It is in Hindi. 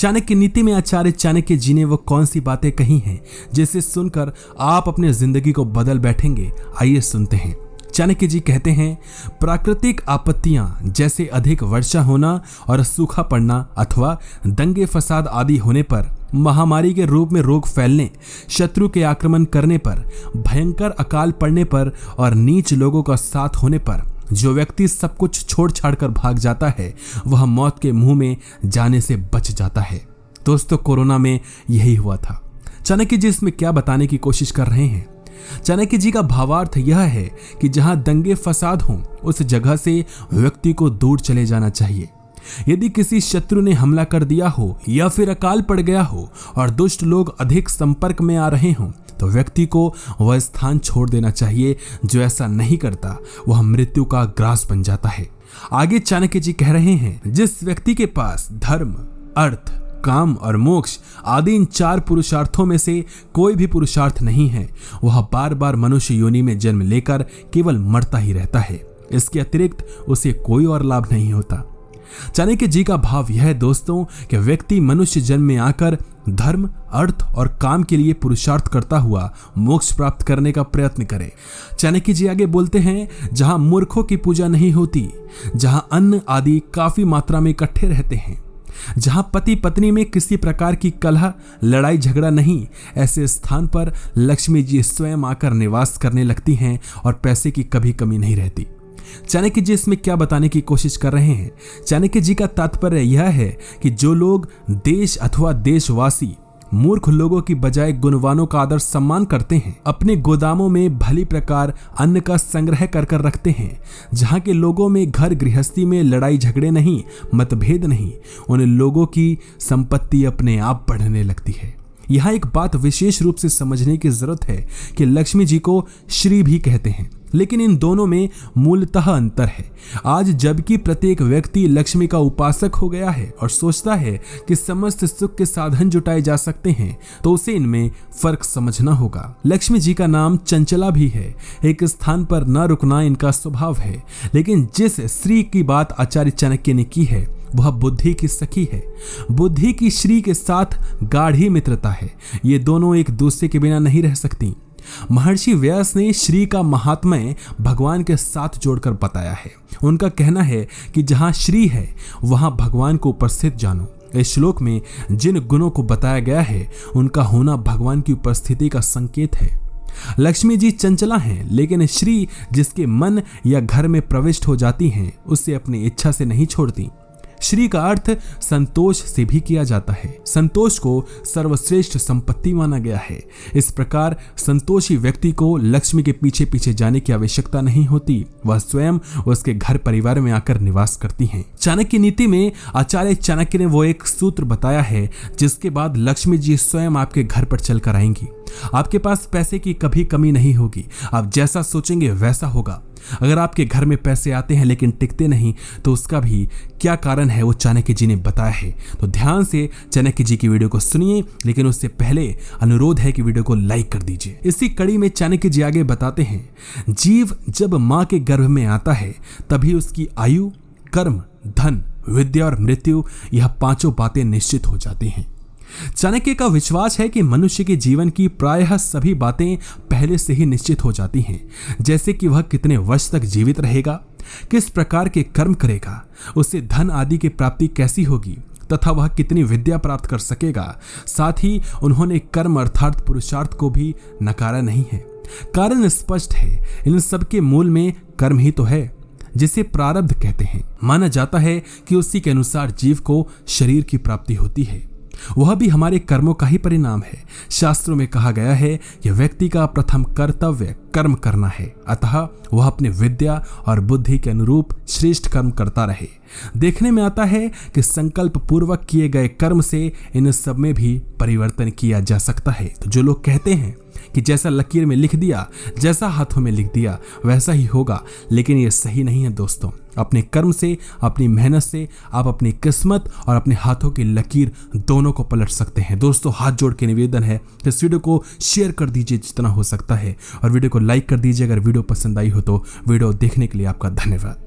चाणक्य नीति में आचार्य चाणक्य जी ने वो कौन सी बातें कही हैं जिसे सुनकर आप अपने जिंदगी को बदल बैठेंगे। आइए सुनते हैं। चाणक्य जी कहते हैं, प्राकृतिक आपत्तियां जैसे अधिक वर्षा होना और सूखा पड़ना अथवा दंगे फसाद आदि होने पर, महामारी के रूप में रोग फैलने, शत्रु के आक्रमण करने पर, भयंकर अकाल पड़ने पर और नीच लोगों का साथ होने पर जो व्यक्ति सब कुछ छोड़ छाड़ कर भाग जाता है वह मौत के मुंह में जाने से बच जाता है। दोस्तों, कोरोना में यही हुआ था। चाणक्य जी इसमें क्या बताने की कोशिश कर रहे हैं? चाणक्य जी का भावार्थ यह है कि जहां दंगे फसाद हों उस जगह से व्यक्ति को दूर चले जाना चाहिए। यदि किसी शत्रु ने हमला कर दिया हो या फिर अकाल पड़ गया हो और दुष्ट लोग अधिक संपर्क में आ रहे हों तो व्यक्ति को वह स्थान छोड़ देना चाहिए। जो ऐसा नहीं करता वह मृत्यु का ग्रास बन जाता है। आगे चाणक्य जी कह रहे हैं, जिस व्यक्ति के पास धर्म, अर्थ, काम और मोक्ष आदि इन 4 पुरुषार्थों में से कोई भी पुरुषार्थ नहीं है, वह बार बार मनुष्य योनि में जन्म लेकर केवल मरता ही रहता है। इसके अतिरिक्त उसे कोई और लाभ नहीं होता। चाणक्य जी का भाव यह है दोस्तों कि व्यक्ति मनुष्य जन्म में आकर धर्म, अर्थ और काम के लिए पुरुषार्थ करता हुआ मोक्ष प्राप्त करने का प्रयत्न करे। चाणक्य जी आगे बोलते हैं, जहां मूर्खों की पूजा नहीं होती, जहां अन्न आदि काफी मात्रा में इकट्ठे रहते हैं, जहां पति पत्नी में किसी प्रकार की कलह, लड़ाई झगड़ा नहीं, ऐसे स्थान पर लक्ष्मी जी स्वयं आकर निवास करने लगती हैं और पैसे की कभी कमी नहीं रहती। चाणक्य जी इसमें क्या बताने की कोशिश कर रहे हैं? चाणक्य जी का तात्पर्य यह है कि जो लोग देश अथवा देशवासी मूर्ख लोगों की बजाय गुणवानों का आदर सम्मान करते हैं, अपने गोदामों में भली प्रकार अन्न का संग्रह कर कर रखते हैं, जहां के लोगों में घर गृहस्थी में लड़ाई झगड़े नहीं, मतभेद नहीं, उन लोगों की संपत्ति अपने आप बढ़ने लगती है। यहाँ एक बात विशेष रूप से समझने की जरूरत है कि लक्ष्मी जी को श्री भी कहते हैं, लेकिन इन दोनों में मूलतः अंतर है। आज जबकि प्रत्येक व्यक्ति लक्ष्मी का उपासक हो गया है और सोचता है कि समस्त सुख के साधन जुटाए जा सकते हैं, तो उसे इनमें फर्क समझना होगा। लक्ष्मी जी का नाम चंचला भी है, एक स्थान पर न रुकना इनका स्वभाव है। लेकिन जिस श्री की बात आचार्य चाणक्य ने की है वह बुद्धि की सखी है। बुद्धि की श्री के साथ गाढ़ी मित्रता है। ये दोनों एक दूसरे के बिना नहीं रह सकती। महर्षि व्यास ने श्री का महात्म्य भगवान के साथ जोड़कर बताया है। उनका कहना है कि जहां श्री है वहां भगवान को उपस्थित जानो। इस श्लोक में जिन गुणों को बताया गया है उनका होना भगवान की उपस्थिति का संकेत है। लक्ष्मी जी चंचला हैं, लेकिन श्री जिसके मन या घर में प्रविष्ट हो जाती हैं उसे अपनी इच्छा से नहीं छोड़ती। श्री का अर्थ संतोष से भी किया जाता है। संतोष को सर्वश्रेष्ठ संपत्ति माना गया है। इस प्रकार संतोषी व्यक्ति को लक्ष्मी के पीछे पीछे जाने की आवश्यकता नहीं होती, वह स्वयं उसके घर परिवार में आकर निवास करती हैं। चाणक्य नीति में आचार्य चाणक्य ने वो एक सूत्र बताया है जिसके बाद लक्ष्मी जी स्वयं आपके घर पर चलकर आएंगी। आपके पास पैसे की कभी कमी नहीं होगी। आप जैसा सोचेंगे वैसा होगा। अगर आपके घर में पैसे आते हैं लेकिन टिकते नहीं तो उसका भी क्या कारण है वो चाणक्य जी ने बताया है। तो ध्यान से चाणक्य जी की वीडियो को सुनिए, लेकिन उससे पहले अनुरोध है कि वीडियो को लाइक कर दीजिए। इसी कड़ी में चाणक्य जी आगे बताते हैं, जीव जब मां के गर्भ में आता है तभी उसकी आयु, कर्म, धन, विद्या और मृत्यु यह 5 बातें निश्चित हो जाती हैं। चाणक्य का विश्वास है कि मनुष्य के जीवन की प्रायः सभी बातें पहले से ही निश्चित हो जाती हैं, जैसे कि वह कितने वर्ष तक जीवित रहेगा, किस प्रकार के कर्म करेगा, उसे धन आदि की प्राप्ति कैसी होगी तथा वह कितनी विद्या प्राप्त कर सकेगा। साथ ही उन्होंने कर्म अर्थात पुरुषार्थ को भी नकारा नहीं है। कारण स्पष्ट है, इन सब के मूल में कर्म ही तो है जिसे प्रारब्ध कहते हैं। माना जाता है कि उसी के अनुसार जीव को शरीर की प्राप्ति होती है, वह भी हमारे कर्मों का ही परिणाम है। शास्त्रों में कहा गया है कि व्यक्ति का प्रथम कर्तव्य कर्म करना है, अतः वह अपने विद्या और बुद्धि के अनुरूप श्रेष्ठ कर्म करता रहे। देखने में आता है कि संकल्प पूर्वक किए गए कर्म से इन सब में भी परिवर्तन किया जा सकता है। तो जो लोग कहते हैं कि जैसा लकीर में लिख दिया, जैसा हाथों में लिख दिया वैसा ही होगा, लेकिन ये सही नहीं है दोस्तों। अपने कर्म से, अपनी मेहनत से आप अपनी किस्मत और अपने हाथों की लकीर दोनों को पलट सकते हैं। दोस्तों, हाथ जोड़ के निवेदन है कि इस वीडियो को शेयर कर दीजिए जितना हो सकता है और वीडियो को लाइक कर दीजिए अगर वीडियो पसंद आई हो तो। वीडियो देखने के लिए आपका धन्यवाद।